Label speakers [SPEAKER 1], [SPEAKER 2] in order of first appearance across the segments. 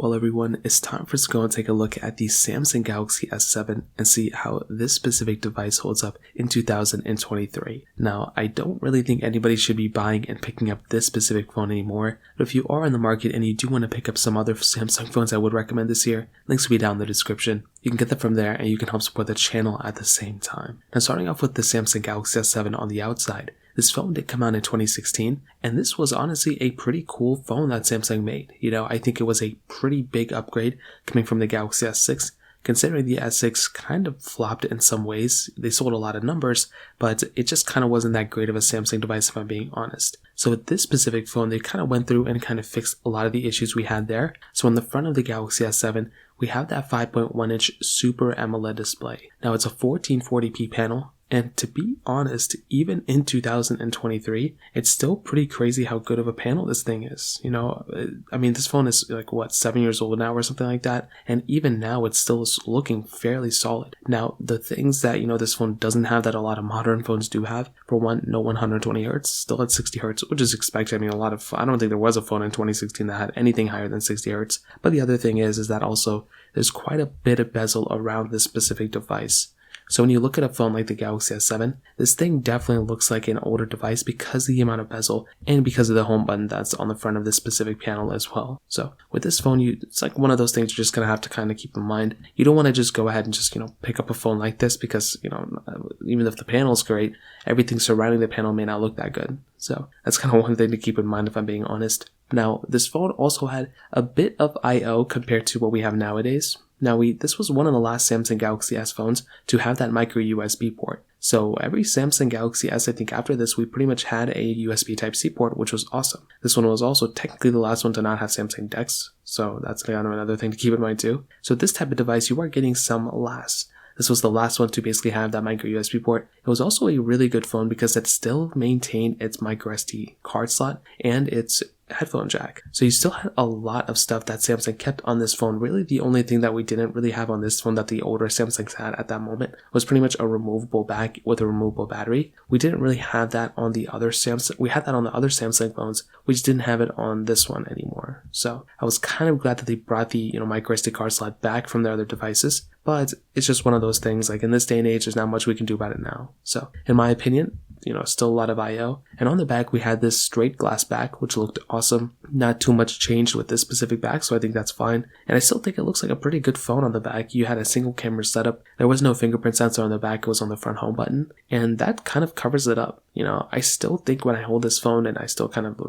[SPEAKER 1] Well everyone, it's time for us to go and take a look at the Samsung Galaxy S7 and see how this specific device holds up in 2023. Now, I don't really think anybody should be buying and picking up this specific phone anymore, but if you are in the market and you do want to pick up some other Samsung phones I would recommend this year, links will be down in the description. You can get them from there and you can help support the channel at the same time. Now starting off with the Samsung Galaxy S7 on the outside, this phone did come out in 2016, and this was honestly a pretty cool phone that Samsung made. I think it was a pretty big upgrade coming from the Galaxy S6, considering the S6 kind of flopped in some ways. They sold a lot of numbers, but it just kind of wasn't that great of a Samsung device if I'm being honest. So with this specific phone, they kind of went through and kind of fixed a lot of the issues we had there. So on the front of the Galaxy S7, we have that 5.1-inch Super AMOLED display. Now it's a 1440p panel. And to be honest, even in 2023, it's still pretty crazy how good of a panel this thing is. I mean, this phone is like, 7 years old now or something like that. And even now, it's still looking fairly solid. Now, the things that, this phone doesn't have that a lot of modern phones do have, for one, no 120 hertz, still at 60 hertz, which is expected. I mean, I don't think there was a phone in 2016 that had anything higher than 60 hertz. But the other thing is that also there's quite a bit of bezel around this specific device. So when you look at a phone like the Galaxy S7, this thing definitely looks like an older device because of the amount of bezel and because of the home button that's on the front of this specific panel as well. So with this phone, it's like one of those things you're just going to have to kind of keep in mind. You don't want to just go ahead and just, pick up a phone like this because, even if the panel is great, everything surrounding the panel may not look that good. So that's kind of one thing to keep in mind if I'm being honest. Now, this phone also had a bit of I/O compared to what we have nowadays. Now, this was one of the last Samsung Galaxy S phones to have that micro USB port. So every Samsung Galaxy S, I think after this, we pretty much had a USB Type-C port, which was awesome. This one was also technically the last one to not have Samsung DeX. So that's kind of another thing to keep in mind too. So this type of device, you are getting some last. This was the last one to basically have that micro USB port. It was also a really good phone because it still maintained its micro SD card slot and its headphone jack. So you still had a lot of stuff that Samsung kept on this phone. Really the only thing that we didn't really have on this phone that the older Samsungs had at that moment was pretty much a removable back with a removable battery. We didn't really have that on the other Samsung. We had that on the other Samsung phones. We just didn't have it on this one anymore. So I was kind of glad that they brought the micro SD card slot back from their other devices. But it's just one of those things, like in this day and age, there's not much we can do about it now. So in my opinion, still a lot of I/O. And on the back, we had this straight glass back, which looked awesome. Not too much changed with this specific back, so I think that's fine. And I still think it looks like a pretty good phone on the back. You had a single camera setup. There was no fingerprint sensor on the back. It was on the front home button. And that kind of covers it up. I still think when I hold this phone and I still kind of,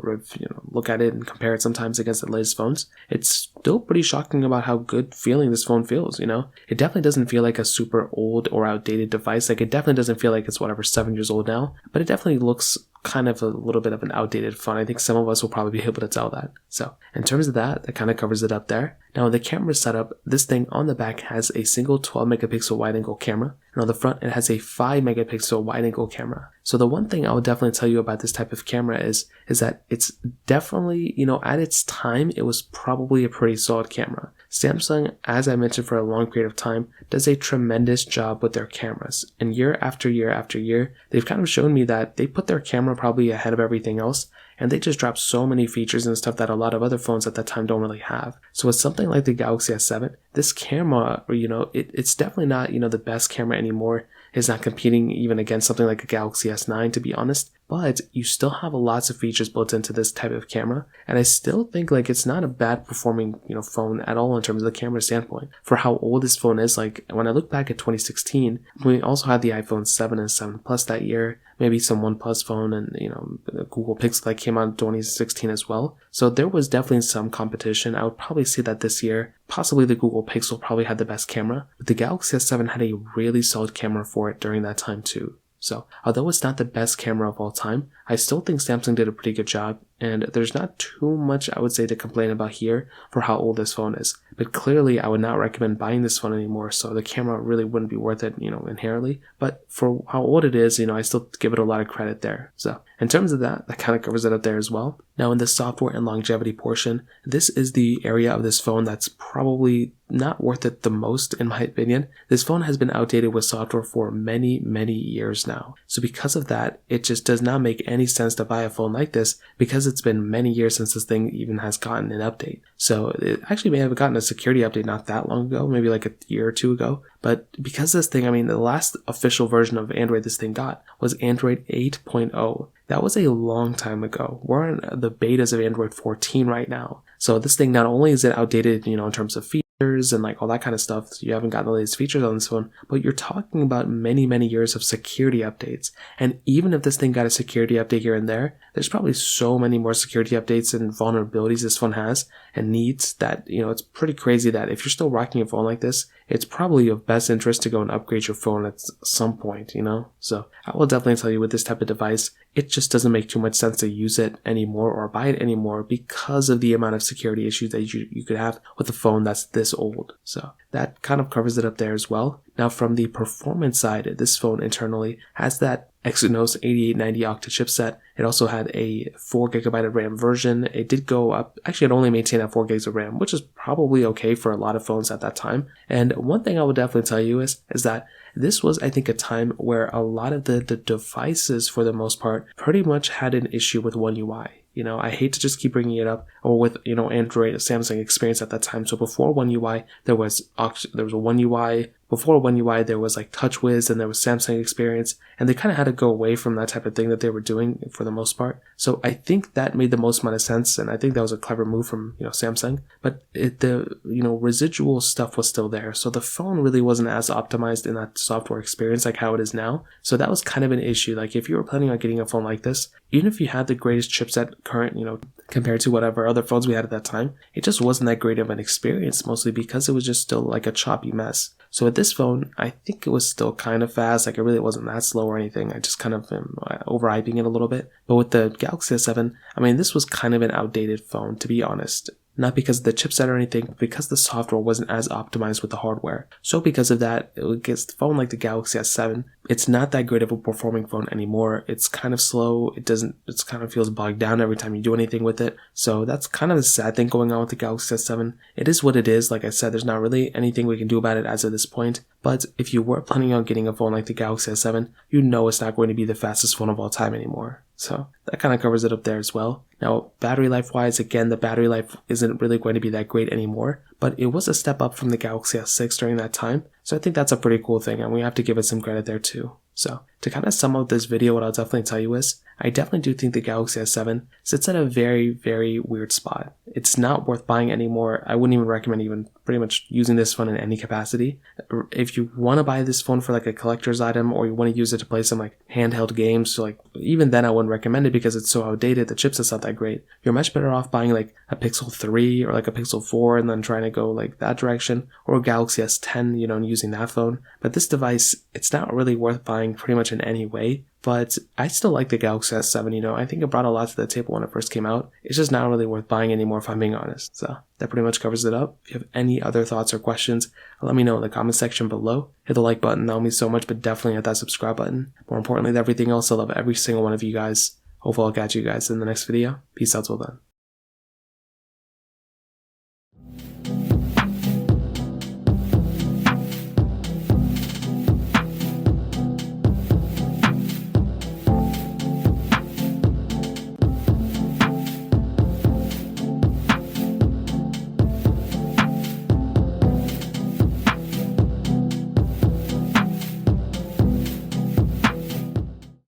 [SPEAKER 1] look at it and compare it sometimes against the latest phones, it's still pretty shocking about how good feeling this phone feels, It definitely doesn't feel like a super old or outdated device. Like it definitely doesn't feel like it's 7 years old now, but it definitely looks kind of a little bit of an outdated phone. I think some of us will probably be able to tell that. So in terms of that kind of covers it up there. Now the camera setup, this thing on the back has a single 12 megapixel wide angle camera, and on the front it has a 5 megapixel wide angle camera. So the one thing I would definitely tell you about this type of camera is that it's definitely, at its time, it was probably a pretty solid camera. Samsung, as I mentioned for a long period of time, does a tremendous job with their cameras. And year after year after year, they've kind of shown me that they put their camera probably ahead of everything else. And they just drop so many features and stuff that a lot of other phones at that time don't really have. So with something like the Galaxy S7, this camera, it's definitely not, the best camera anymore. It's not competing even against something like a Galaxy S9, to be honest. But you still have lots of features built into this type of camera. And I still think it's not a bad performing, phone at all in terms of the camera standpoint. For how old this phone is, when I look back at 2016, we also had the iPhone 7 and 7 Plus that year. Maybe some OnePlus phone and, the Google Pixel that came out in 2016 as well. So there was definitely some competition. I would probably say that this year, possibly the Google Pixel probably had the best camera, but the Galaxy S7 had a really solid camera for it during that time too. So although it's not the best camera of all time, I still think Samsung did a pretty good job, and there's not too much I would say to complain about here for how old this phone is. But clearly I would not recommend buying this phone anymore, so the camera really wouldn't be worth it, inherently. But for how old it is, I still give it a lot of credit there. So in terms of that kind of covers it up there as well. Now in the software and longevity portion, this is the area of this phone that's probably not worth it the most in my opinion. This phone has been outdated with software for many, many years now. So because of that, it just does not make any sense to buy a phone like this because because it's been many years since this thing even has gotten an update. So it actually may have gotten a security update not that long ago, maybe like a year or two ago. But because this thing, I mean, the last official version of Android this thing got was Android 8.0. That was a long time ago. We're in the betas of Android 14 right now. So this thing, not only is it outdated, in terms of features and like all that kind of stuff, so you haven't gotten the latest features on this phone, but you're talking about many, many years of security updates. And even if this thing got a security update here and there, there's probably so many more security updates and vulnerabilities this phone has and needs that, it's pretty crazy that if you're still rocking a phone like this, it's probably of best interest to go and upgrade your phone at some point, So I will definitely tell you with this type of device, it just doesn't make too much sense to use it anymore or buy it anymore because of the amount of security issues that you could have with a phone that's this old. So that kind of covers it up there as well. Now from the performance side, this phone internally has that Exynos 8890 octa chipset. It also had a 4GB of RAM version. It did go up, actually it only maintained at 4GB of RAM, which is probably okay for a lot of phones at that time. And one thing I would definitely tell you is that this was, I think, a time where a lot of the devices, for the most part, pretty much had an issue with One UI. I hate to just keep bringing it up, or with, Android, Samsung experience at that time. So before One UI, there was a One UI. Before One UI, there was like TouchWiz and there was Samsung experience, and they kind of had to go away from that type of thing that they were doing for the most part. So I think that made the most amount of sense, and I think that was a clever move from, Samsung. But the residual stuff was still there. So the phone really wasn't as optimized in that software experience like how it is now. So that was kind of an issue. Like if you were planning on getting a phone like this, even if you had the greatest chipset current, compared to whatever other phones we had at that time, it just wasn't that great of an experience, mostly because it was just still like a choppy mess. So with this phone, I think it was still kind of fast. Like it really wasn't that slow or anything. I just kind of am overhyping it a little bit. But with the Galaxy S7, I mean, this was kind of an outdated phone, to be honest. Not because of the chipset or anything, but because the software wasn't as optimized with the hardware. So because of that, it gets the phone like the Galaxy S7. It's not that great of a performing phone anymore. It's kind of slow. It kind of feels bogged down every time you do anything with it. So that's kind of the sad thing going on with the Galaxy S7. It is what it is. Like I said, there's not really anything we can do about it as of this point. But if you were planning on getting a phone like the Galaxy S7, it's not going to be the fastest phone of all time anymore. So that kind of covers it up there as well. Now, battery life wise, again, the battery life isn't really going to be that great anymore, but it was a step up from the Galaxy S6 during that time. So I think that's a pretty cool thing, and we have to give it some credit there too. So to kind of sum up this video, what I'll definitely tell you is, I definitely do think the Galaxy S7 sits at a very, very weird spot. It's not worth buying anymore. I wouldn't even recommend even pretty much using this phone in any capacity. If you want to buy this phone for like a collector's item, or you want to use it to play some like handheld games, so like even then I wouldn't recommend it because it's so outdated. The chipset's not that great. You're much better off buying like a Pixel 3 or like a Pixel 4 and then trying to go like that direction, or a Galaxy S10, and using that phone. But this device, it's not really worth buying pretty much in any way. But I still like the Galaxy S7, I think it brought a lot to the table when it first came out. It's just not really worth buying anymore, if I'm being honest. So that pretty much covers it up. If you have any other thoughts or questions, let me know in the comment section below. Hit the like button, that will mean so much, but definitely hit that subscribe button. More importantly than everything else, I love every single one of you guys. Hopefully I'll catch you guys in the next video. Peace out till then.